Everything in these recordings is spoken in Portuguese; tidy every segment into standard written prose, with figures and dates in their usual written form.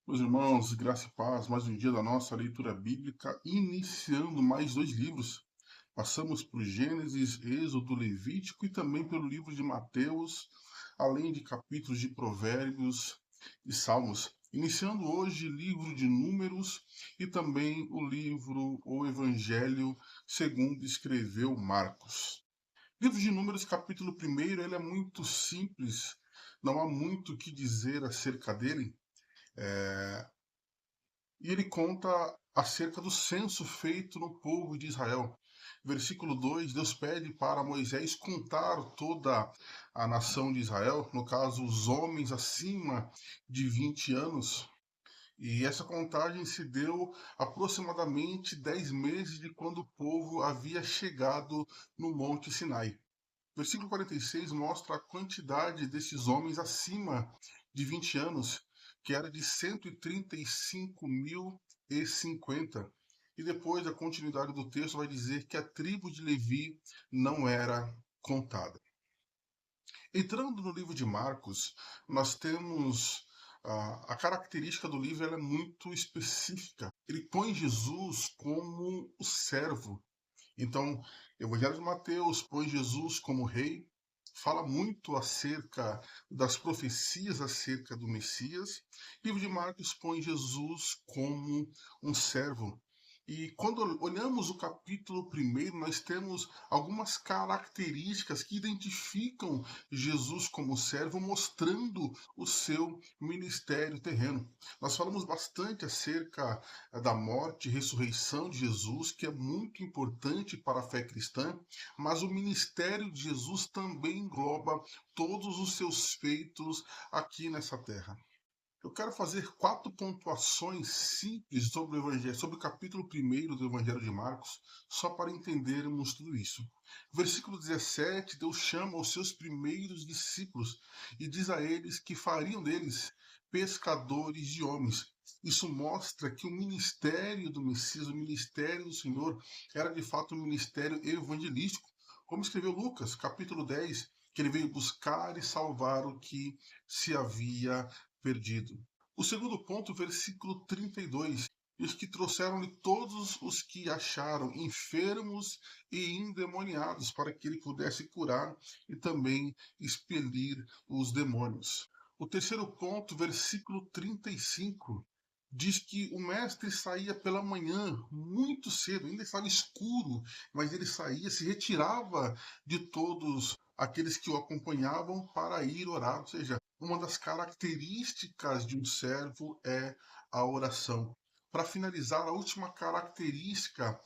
Meus irmãos, graça e paz, mais um dia da nossa leitura bíblica, iniciando mais dois livros. Passamos por Gênesis, Êxodo, Levítico e também pelo livro de Mateus, além de capítulos de Provérbios e Salmos. Iniciando hoje livro de Números e também o livro ou Evangelho segundo escreveu Marcos. Livro de Números, capítulo 1, ele é muito simples, não há muito o que dizer acerca dele. E ele conta acerca do censo feito no povo de Israel. Versículo 2: Deus pede para Moisés contar toda a nação de Israel, no caso, os homens acima de 20 anos. E essa contagem se deu aproximadamente 10 meses de quando o povo havia chegado no Monte Sinai. Versículo 46 mostra a quantidade desses homens acima de 20 anos, que era de 135.050. E depois a continuidade do texto vai dizer que a tribo de Levi não era contada. Entrando no livro de Marcos, nós temos a característica do livro, ela é muito específica. Ele põe Jesus como o servo. Então, Evangelho de Mateus põe Jesus como rei, fala muito acerca das profecias acerca do Messias. Livro de Marcos põe Jesus como um servo. E quando olhamos o capítulo 1, nós temos algumas características que identificam Jesus como servo, mostrando o seu ministério terreno. Nós falamos bastante acerca da morte e ressurreição de Jesus, que é muito importante para a fé cristã, mas o ministério de Jesus também engloba todos os seus feitos aqui nessa terra. Eu quero fazer 4 pontuações simples sobre o Evangelho, sobre o capítulo 1 do Evangelho de Marcos, só para entendermos tudo isso. Versículo 17, Deus chama os seus primeiros discípulos e diz a eles que fariam deles pescadores de homens. Isso mostra que o ministério do Messias, o ministério do Senhor, era de fato um ministério evangelístico. Como escreveu Lucas, capítulo 10, que ele veio buscar e salvar o que se havia perdido. O segundo ponto, versículo 32. E os que trouxeram-lhe todos os que acharam enfermos e endemoniados, para que ele pudesse curar e também expelir os demônios. O terceiro ponto, versículo 35, diz que o mestre saía pela manhã, muito cedo, ainda estava escuro, mas ele saía, se retirava de todos aqueles que o acompanhavam para ir orar. Ou seja, uma das características de um servo é a oração. Para finalizar, a última característica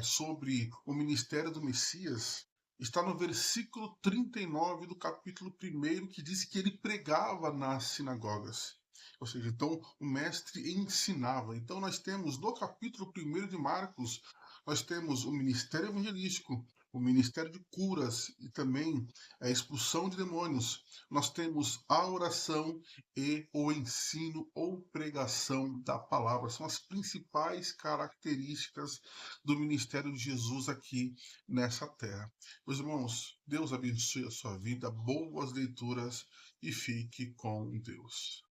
sobre o ministério do Messias está no versículo 39 do capítulo 1, que diz que ele pregava nas sinagogas. Ou seja, então o mestre ensinava. Então nós temos no capítulo 1 de Marcos, nós temos o ministério evangelístico, o ministério de curas e também a expulsão de demônios. Nós temos a oração e o ensino ou pregação da palavra. São as principais características do ministério de Jesus aqui nessa terra. Meus irmãos, Deus abençoe a sua vida, boas leituras e fique com Deus.